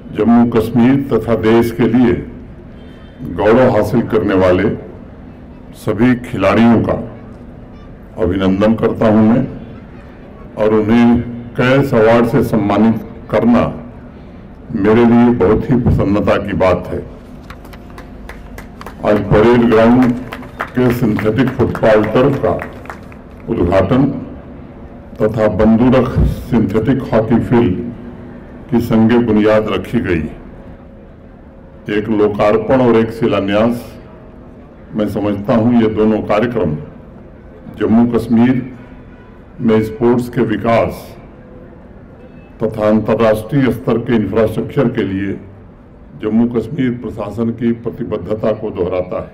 जम्मू कश्मीर तथा देश के लिए गौरव हासिल करने वाले सभी खिलाड़ियों का अभिनंदन करता हूं मैं और उन्हें कैस अवार्ड से सम्मानित करना मेरे लिए बहुत ही प्रसन्नता की बात है। आज परेड ग्राउंड के सिंथेटिक फुटबॉल टर्फ का उद्घाटन तथा बंदूरख सिंथेटिक हॉकी फील्ड की संगे बुनियाद रखी गई। एक लोकार्पण और एक शिलान्यास, मैं समझता हूं ये दोनों कार्यक्रम जम्मू कश्मीर में स्पोर्ट्स के विकास तथा अंतर्राष्ट्रीय स्तर के इंफ्रास्ट्रक्चर के लिए जम्मू कश्मीर प्रशासन की प्रतिबद्धता को दोहराता है।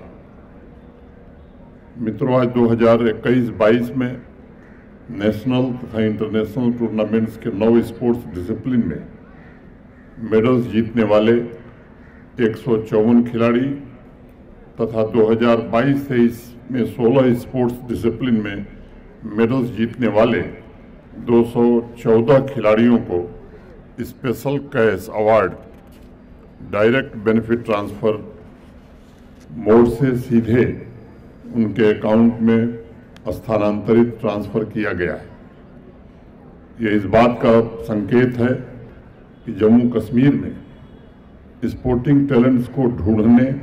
मित्रों, आज 2021-22 में नेशनल तथा इंटरनेशनल टूर्नामेंट्स के 9 स्पोर्ट्स डिसिप्लिन में मेडल्स जीतने वाले 154 खिलाड़ी तथा 2022-23 में 16 स्पोर्ट्स डिसिप्लिन में मेडल्स जीतने वाले 214 खिलाड़ियों को special cash award direct benefit transfer mode से सीधे उनके अकाउंट में स्थानांतरित ट्रांसफर किया गया है। ये इस बात का संकेत है कि जम्मू कश्मीर में स्पोर्टिंग टैलेंट्स को ढूंढने,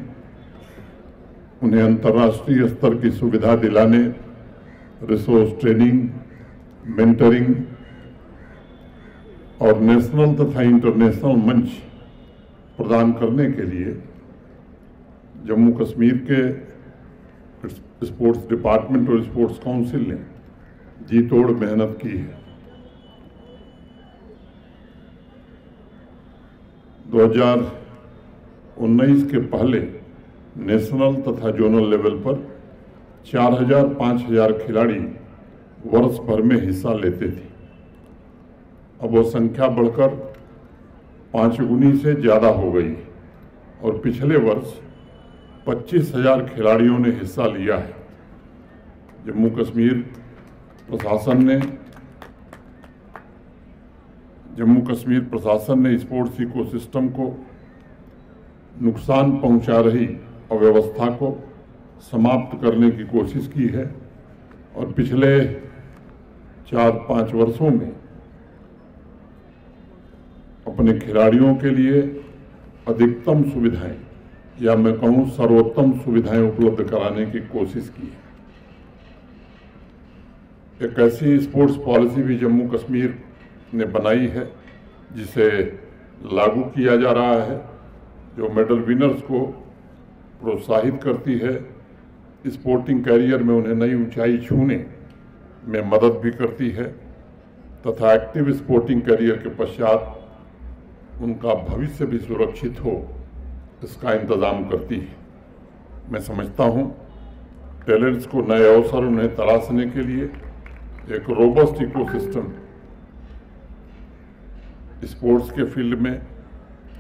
उन्हें अंतर्राष्ट्रीय स्तर की सुविधा दिलाने, रिसोर्स ट्रेनिंग, मेंटरिंग और नेशनल तथा इंटरनेशनल मंच प्रदान करने के लिए जम्मू कश्मीर के स्पोर्ट्स डिपार्टमेंट और स्पोर्ट्स काउंसिल ने जी तोड़ मेहनत की है। 2019 के पहले नेशनल तथा जोनल लेवल पर 4000-5000 खिलाड़ी वर्ष भर में हिस्सा लेते थे। अब वो संख्या बढ़कर 5 गुनी से ज़्यादा हो गई और पिछले वर्ष 25,000 खिलाड़ियों ने हिस्सा लिया है। जम्मू कश्मीर प्रशासन ने स्पोर्ट्स इकोसिस्टम को नुकसान पहुंचा रही अव्यवस्था को समाप्त करने की कोशिश की है और पिछले 4-5 वर्षों में अपने खिलाड़ियों के लिए अधिकतम सुविधाएं या मैं कहूं सर्वोत्तम सुविधाएं उपलब्ध कराने की कोशिश की है। एक ऐसी स्पोर्ट्स पॉलिसी भी जम्मू कश्मीर ने बनाई है जिसे लागू किया जा रहा है, जो मेडल विनर्स को प्रोत्साहित करती है, स्पोर्टिंग कैरियर में उन्हें नई ऊंचाई छूने में मदद भी करती है तथा एक्टिव स्पोर्टिंग कैरियर के पश्चात उनका भविष्य भी सुरक्षित हो इसका इंतज़ाम करती है। मैं समझता हूँ टैलेंट्स को नए अवसर उन्हें तलाशने के लिए एक रोबस्ट इकोसिस्टम स्पोर्ट्स के फील्ड में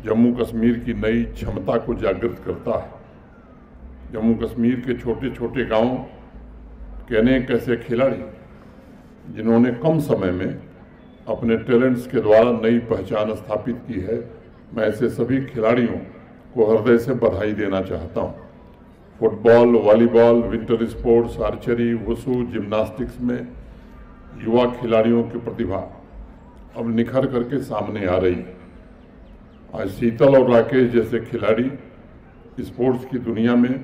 जम्मू कश्मीर की नई क्षमता को जागृत करता है। जम्मू कश्मीर के छोटे छोटे गांव के अनेक ऐसे खिलाड़ी जिन्होंने कम समय में अपने टैलेंट्स के द्वारा नई पहचान स्थापित की है, मैं ऐसे सभी खिलाड़ियों को हृदय से बधाई देना चाहता हूं। Football, volleyball, winter sports, archery, wushu, gymnastics में युवा खिलाड़ियों की प्रतिभा अब निखर करके सामने आ रही है। आज शीतल और राकेश जैसे खिलाड़ी स्पोर्ट्स की दुनिया में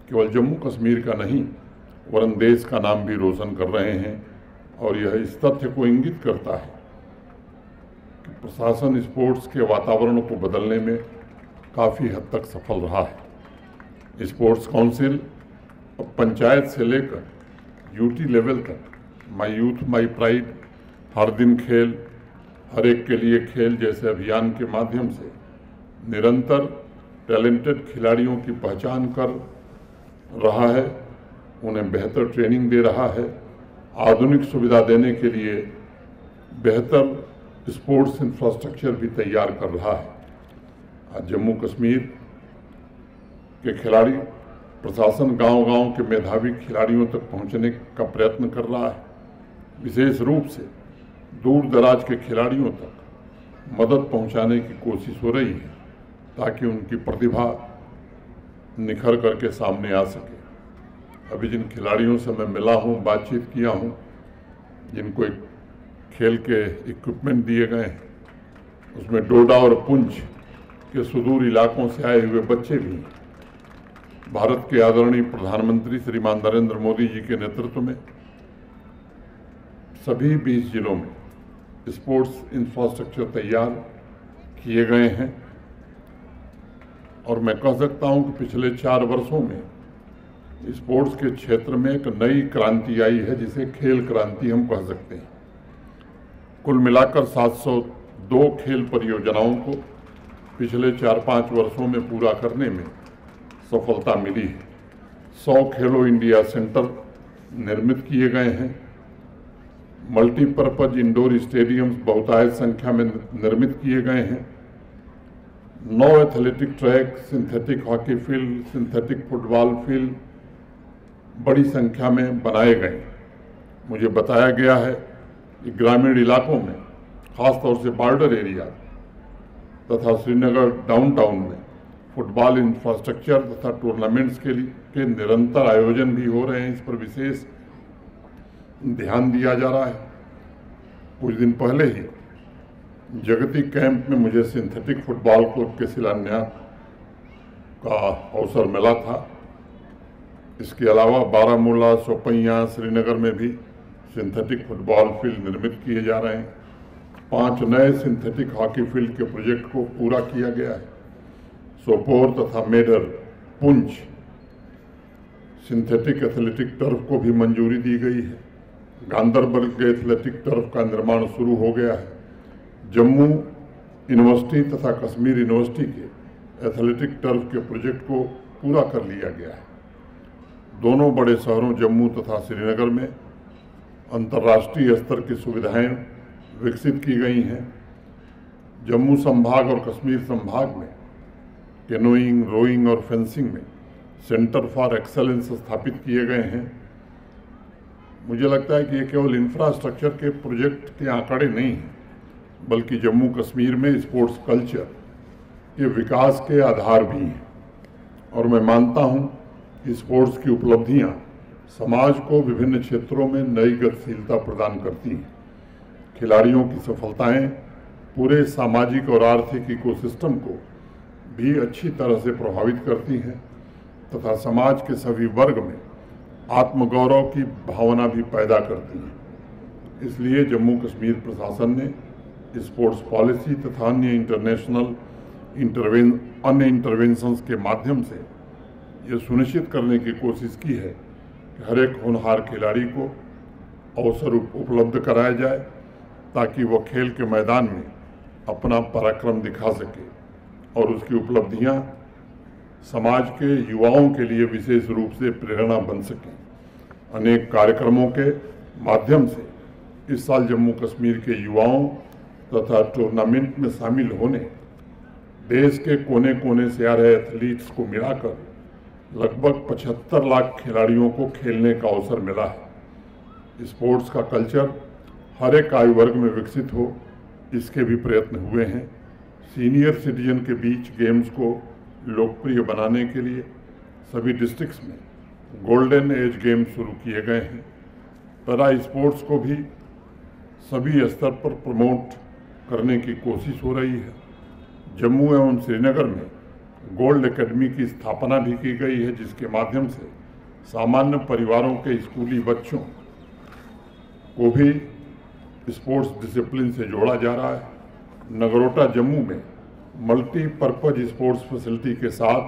केवल जम्मू कश्मीर का नहीं वरन देश का नाम भी रोशन कर रहे हैं और यह इस तथ्य को इंगित करता है कि प्रशासन स्पोर्ट्स के वातावरण को बदलने में काफ़ी हद तक सफल रहा है। स्पोर्ट्स काउंसिल अब पंचायत से लेकर यूटी लेवल तक माई यूथ माई प्राइड, हर दिन खेल, हर एक के लिए खेल जैसे अभियान के माध्यम से निरंतर टैलेंटेड खिलाड़ियों की पहचान कर रहा है, उन्हें बेहतर ट्रेनिंग दे रहा है, आधुनिक सुविधा देने के लिए बेहतर स्पोर्ट्स इंफ्रास्ट्रक्चर भी तैयार कर रहा है। आज जम्मू कश्मीर के खिलाड़ी प्रशासन गांव-गांव के मेधावी खिलाड़ियों तक पहुंचने का प्रयत्न कर रहा है। विशेष रूप से दूर दराज के खिलाड़ियों तक मदद पहुंचाने की कोशिश हो रही है ताकि उनकी प्रतिभा निखर करके सामने आ सके। अभी जिन खिलाड़ियों से मैं मिला हूं, बातचीत किया हूं, जिनको एक खेल के इक्विपमेंट दिए गए हैं, उसमें डोडा और पुंछ के सुदूर इलाकों से आए हुए बच्चे भी हैं। भारत के आदरणीय प्रधानमंत्री श्रीमान नरेंद्र मोदी जी के नेतृत्व में सभी 20 जिलों में स्पोर्ट्स इंफ्रास्ट्रक्चर तैयार किए गए हैं और मैं कह सकता हूं कि पिछले 4 वर्षों में स्पोर्ट्स के क्षेत्र में एक नई क्रांति आई है, जिसे खेल क्रांति हम कह सकते हैं। कुल मिलाकर 702 खेल परियोजनाओं को पिछले 4-5 वर्षों में पूरा करने में सफलता मिली है। 100 खेलो इंडिया सेंटर निर्मित किए गए हैं। मल्टीपर्पज इंडोर स्टेडियम्स बहुतायत संख्या में निर्मित किए गए हैं। 9 athletic track, synthetic hockey field, synthetic football field बड़ी संख्या में बनाए गए। मुझे बताया गया है कि ग्रामीण इलाकों में, खासतौर से बॉर्डर एरिया तथा श्रीनगर डाउनटाउन में फुटबॉल इंफ्रास्ट्रक्चर तथा टूर्नामेंट्स के निरंतर आयोजन भी हो रहे हैं। इस पर विशेष ध्यान दिया जा रहा है। कुछ दिन पहले ही जगती कैंप में मुझे सिंथेटिक फुटबॉल क्लब के शिलान्यास का अवसर मिला था। इसके अलावा बारामूला, शोपियां, श्रीनगर में भी सिंथेटिक फुटबॉल फील्ड निर्मित किए जा रहे हैं। 5 नए सिंथेटिक हॉकी फील्ड के प्रोजेक्ट को पूरा किया गया है। सोपोर तथा मेडर, पुंछ सिंथेटिक एथलेटिक टर्फ को भी मंजूरी दी गई है। गांदरबल के एथलेटिक टर्फ का निर्माण शुरू हो गया है। जम्मू यूनिवर्सिटी तथा कश्मीर यूनिवर्सिटी के एथलेटिक टर्फ के प्रोजेक्ट को पूरा कर लिया गया है। दोनों बड़े शहरों जम्मू तथा श्रीनगर में अंतर्राष्ट्रीय स्तर की सुविधाएं विकसित की गई हैं। जम्मू संभाग और कश्मीर संभाग में कैनोइंग, रोइंग और फेंसिंग में सेंटर फॉर एक्सेलेंस स्थापित किए गए हैं। मुझे लगता है कि ये केवल इंफ्रास्ट्रक्चर के प्रोजेक्ट के आंकड़े नहीं हैं, बल्कि जम्मू कश्मीर में स्पोर्ट्स कल्चर के विकास के आधार भी हैं। और मैं मानता हूं कि स्पोर्ट्स की उपलब्धियां समाज को विभिन्न क्षेत्रों में नई गतिशीलता प्रदान करती हैं। खिलाड़ियों की सफलताएं पूरे सामाजिक और आर्थिक इकोसिस्टम को भी अच्छी तरह से प्रभावित करती हैं तथा समाज के सभी वर्ग में आत्मगौरव की भावना भी पैदा करती हैं। इसलिए जम्मू कश्मीर प्रशासन ने स्पोर्ट्स पॉलिसी तथा अन्य इंटरवेंशंस के माध्यम से ये सुनिश्चित करने की कोशिश की है कि हर एक होनहार खिलाड़ी को अवसर उपलब्ध कराया जाए ताकि वह खेल के मैदान में अपना पराक्रम दिखा सके और उसकी उपलब्धियां समाज के युवाओं के लिए विशेष रूप से प्रेरणा बन सकें। अनेक कार्यक्रमों के माध्यम से इस साल जम्मू कश्मीर के युवाओं तथा टूर्नामेंट में शामिल होने देश के कोने कोने से आ रहे एथलीट्स को मिलाकर लगभग 75 लाख खिलाड़ियों को खेलने का अवसर मिला है। स्पोर्ट्स का कल्चर हर एक आयु वर्ग में विकसित हो, इसके भी प्रयत्न हुए हैं। सीनियर सिटीजन के बीच गेम्स को लोकप्रिय बनाने के लिए सभी डिस्ट्रिक्ट्स में गोल्डन एज गेम्स शुरू किए गए हैं। पैरा स्पोर्ट्स को भी सभी स्तर पर प्रमोट करने की कोशिश हो रही है। जम्मू एवं श्रीनगर में गोल्ड एकेडमी की स्थापना भी की गई है, जिसके माध्यम से सामान्य परिवारों के स्कूली बच्चों को भी स्पोर्ट्स डिसिप्लिन से जोड़ा जा रहा है। नगरोटा जम्मू में मल्टीपर्पज स्पोर्ट्स फैसिलिटी के साथ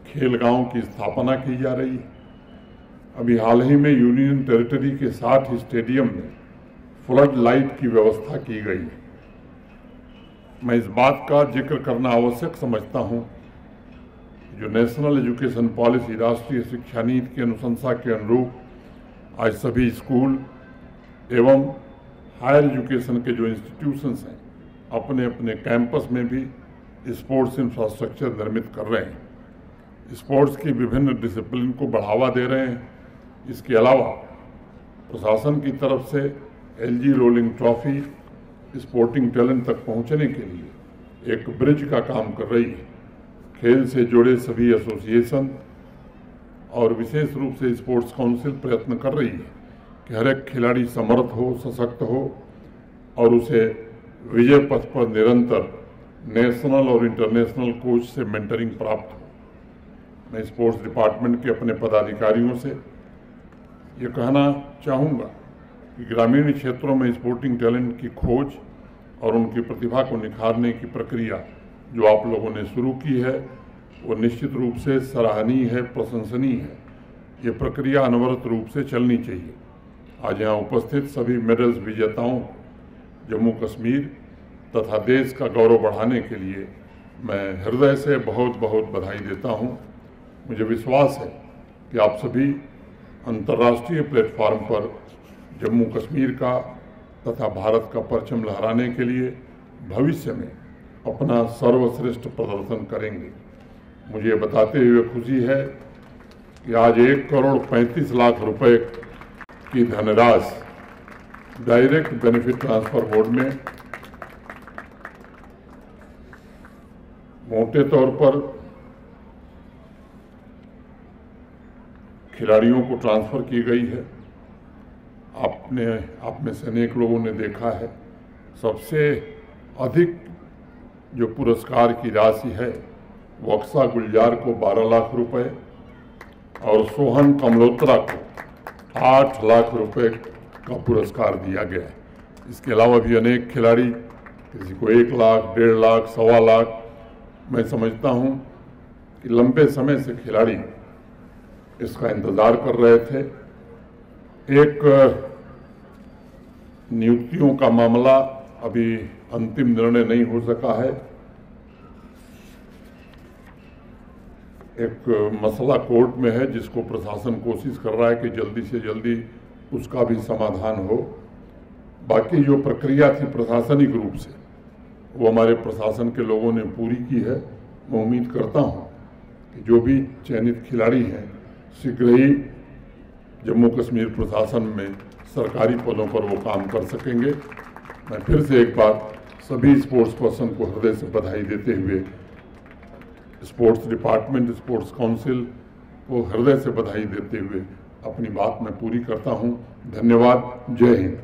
खेल गांव की स्थापना की जा रही है। अभी हाल ही में यूनियन टेरिटरी के 60 स्टेडियम में फ्लड लाइट की व्यवस्था की गई है। मैं इस बात का जिक्र करना आवश्यक समझता हूं, जो नेशनल एजुकेशन पॉलिसी, राष्ट्रीय शिक्षा नीति की अनुशंसा के अनुरूप आज सभी स्कूल एवं हायर एजुकेशन के जो इंस्टीट्यूशंस हैं अपने अपने कैंपस में भी स्पोर्ट्स इंफ्रास्ट्रक्चर निर्मित कर रहे हैं। स्पोर्ट्स की विभिन्न डिसिप्लिन को बढ़ावा दे रहे हैं। इसके अलावा प्रशासन की तरफ से LG rolling trophy, sporting talent तक पहुंचने के लिए एक ब्रिज का काम कर रही है। खेल से जुड़े सभी एसोसिएशन और विशेष रूप से स्पोर्ट्स काउंसिल प्रयत्न कर रही है कि हर एक खिलाड़ी समर्थ हो, सशक्त हो और उसे विजय पथ पर निरंतर नेशनल और इंटरनेशनल कोच से मेंटरिंग प्राप्त हो। मैं स्पोर्ट्स डिपार्टमेंट के अपने पदाधिकारियों से ये कहना चाहूँगा कि ग्रामीण क्षेत्रों में स्पोर्टिंग टैलेंट की खोज और उनकी प्रतिभा को निखारने की प्रक्रिया जो आप लोगों ने शुरू की है वो निश्चित रूप से सराहनीय है, प्रशंसनीय है। ये प्रक्रिया अनवरत रूप से चलनी चाहिए। आज यहाँ उपस्थित सभी मेडल्स विजेताओं को जम्मू कश्मीर तथा देश का गौरव बढ़ाने के लिए मैं हृदय से बहुत बहुत बधाई देता हूँ। मुझे विश्वास है कि आप सभी अंतर्राष्ट्रीय प्लेटफॉर्म पर जम्मू कश्मीर का तथा भारत का परचम लहराने के लिए भविष्य में अपना सर्वश्रेष्ठ प्रदर्शन करेंगे। मुझे बताते हुए खुशी है कि आज 1,35,00,000 रुपए की धनराशि डायरेक्ट बेनिफिट ट्रांसफर बोर्ड में मोटे तौर पर खिलाड़ियों को ट्रांसफर की गई है। आप में से अनेक लोगों ने देखा है सबसे अधिक जो पुरस्कार की राशि है वो अक्सा गुलजार को 12 लाख रुपए और सोहन कमलोत्रा को 8 लाख रुपए का पुरस्कार दिया गया है। इसके अलावा भी अनेक खिलाड़ी, किसी को 1 लाख, 1.5 लाख, 1.25 लाख। मैं समझता हूं कि लंबे समय से खिलाड़ी इसका इंतज़ार कर रहे थे। एक नियुक्तियों का मामला अभी अंतिम निर्णय नहीं हो सका है। एक मसला कोर्ट में है जिसको प्रशासन कोशिश कर रहा है कि जल्दी से जल्दी उसका भी समाधान हो। बाकी जो प्रक्रिया थी प्रशासनिक रूप से वो हमारे प्रशासन के लोगों ने पूरी की है। मैं उम्मीद करता हूँ कि जो भी चयनित खिलाड़ी हैं शीघ्र ही जम्मू कश्मीर प्रशासन में सरकारी पदों पर वो काम कर सकेंगे। मैं फिर से एक बार सभी स्पोर्ट्स पर्सन को हृदय से बधाई देते हुए स्पोर्ट्स डिपार्टमेंट, स्पोर्ट्स काउंसिल को हृदय से बधाई देते हुए अपनी बात मैं पूरी करता हूँ। धन्यवाद। जय हिंद।